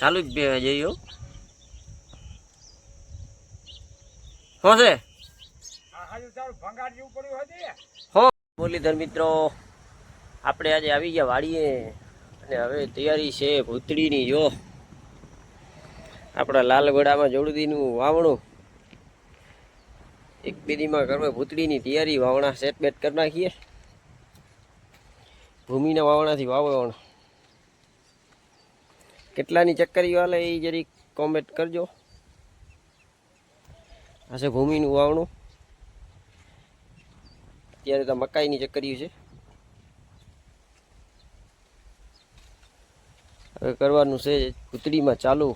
ચાલુ જ બે જઈયો શું છે હો મુરલીધર મિત્રો આપણે આજે આવી ગયા વાડીએ અને હવે તૈયારી છે ભૂતળીની જો આપણા લાલગોડામાં જોડદીનું વાવણું એક બેદીમાં કરવા ભૂતળીની તૈયારી વાવણા સેટ બેટ કરી નાખીએ ભૂમિના વાવણાથી વાવણ કેટલાની ચક્કરીઓ હાલે એ જરી કોમેન્ટ કરજો આ છે ભૂમિનું વાવણું અત્યારે તો મકાઈની ચક્કરીઓ છે હવે કરવાનું છે ભૂતળીમાં ચાલુ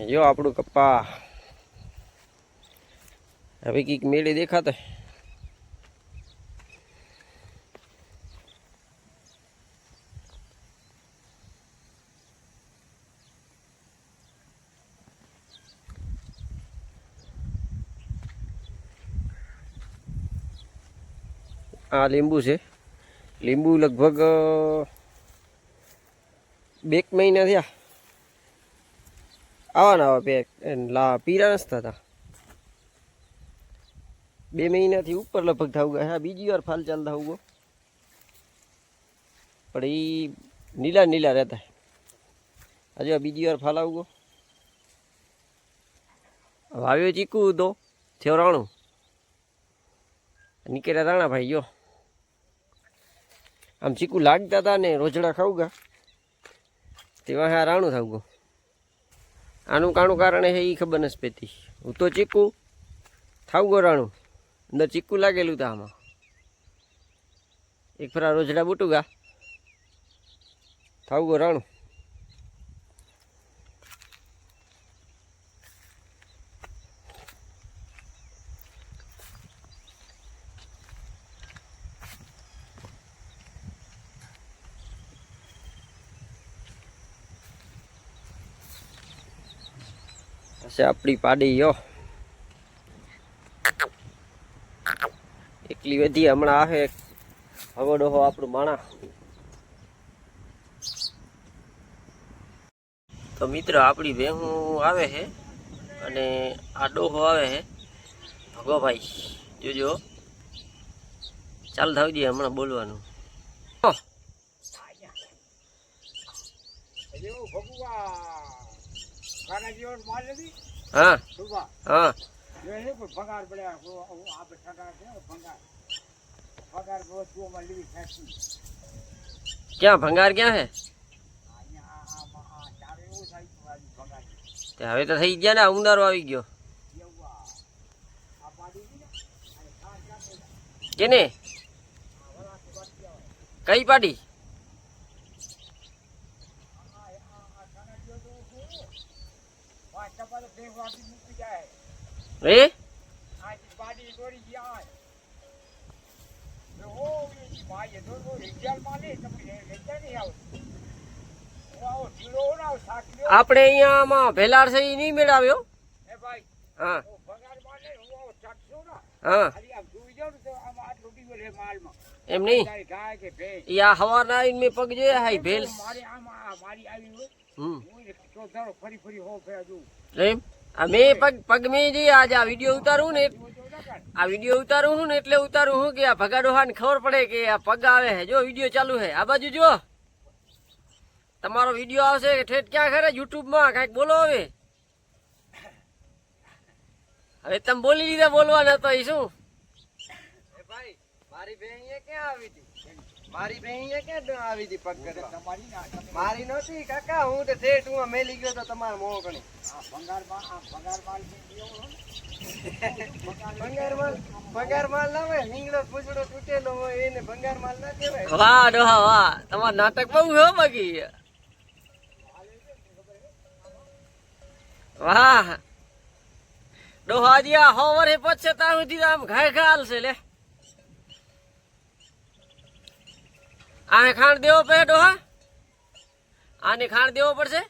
જો આપણું કપ્પા હવે કંઈક મેળે દેખાતા આ લીંબુ છે લીંબુ લગભગ 2 મહિના થયા આવાના આવા પીરા નથી થતા 2 મહિનાથી ઉપર લગભગ થવું ગયા હા બીજી વાર ફાલ ચાલતા હોવું પણ એ નીલા નીલા રહેતા હજુ બીજી વાર ફાલ આવું વાવ્યો ચીકુ તો થયો રાણું નીકળ્યા રાણા ભાઈ જો આમ ચીકુ લાગતા હતા ને રોજડા ખાવું ગા તેવા હા રાણું થવું ગયું આનું કાણું કારણ છે એ ખબર નથી પેતી હું તો ચીકુ થાવ ગો રાણું અંદર ચીકુ લાગેલું હતું આમાં એક ફરા રોજડા બૂટું ગા થાવ ગો રાણું આપણી પાડી યો એકલી વધી હમણાં આવે હવે ડોહો આપણું માણા તો મિત્ર આપણી ભેહું આવે છે અને આ ડોહો આવે છે ભગોભાઈ જોજો ચાલ થાવી દઈએ હમણાં બોલવાનું હા હા ક્યાં ભંગાર ક્યાં હે હવે તો થઈ ગયા ને ઉંદારો આવી ગયો કેને કઈ પાડી એ આપણે અહીંયામાં ભેલાર છે એ નહીં મેળવ્યો હા હા એમ નહીં આ હવારના આવીને મેં પગ જોયા હાઈ ભેલ એમ આ મેં પગ મેં જઈએ આજે આ વિડીયો ઉતારું ને એટલે ઉતારું હું કે આ ભગાડોહા ને ખબર પડે કે આ પગ આવે છે જો વિડીયો ચાલુ છે આ બાજુ જો તમારો વિડીયો આવશે કે ઠેઠ ક્યાં ખરે યુટ્યુબમાં કાંઈક બોલો હવે તમે બોલી લીધા બોલવાના તો એ શું ભાઈ મારી બેન ક્યાં આવી હતી મારી બેન ક્યાં આવી હતી પગ કરવા મારી નહોતી કાકા હું તો ઠેઠ હું મેલી ગયો તો તમારા મોહ ગણી ભંગાર માલ ના હોય નીંગડો પૂછડો તૂટેલો હોય એને ભંગાર માલ ના કહેવાય વાહ ડોહા વાહ તમારું નાટક બહુ હો બાકી વાહ ડોહાજી આ 100 વર્ષે પછે ત્યાં સુધી આમ ઘાય ઘાલ છે લે આને ખાણ દેવો પડે ડોહા આને ખાણ દેવો પડશે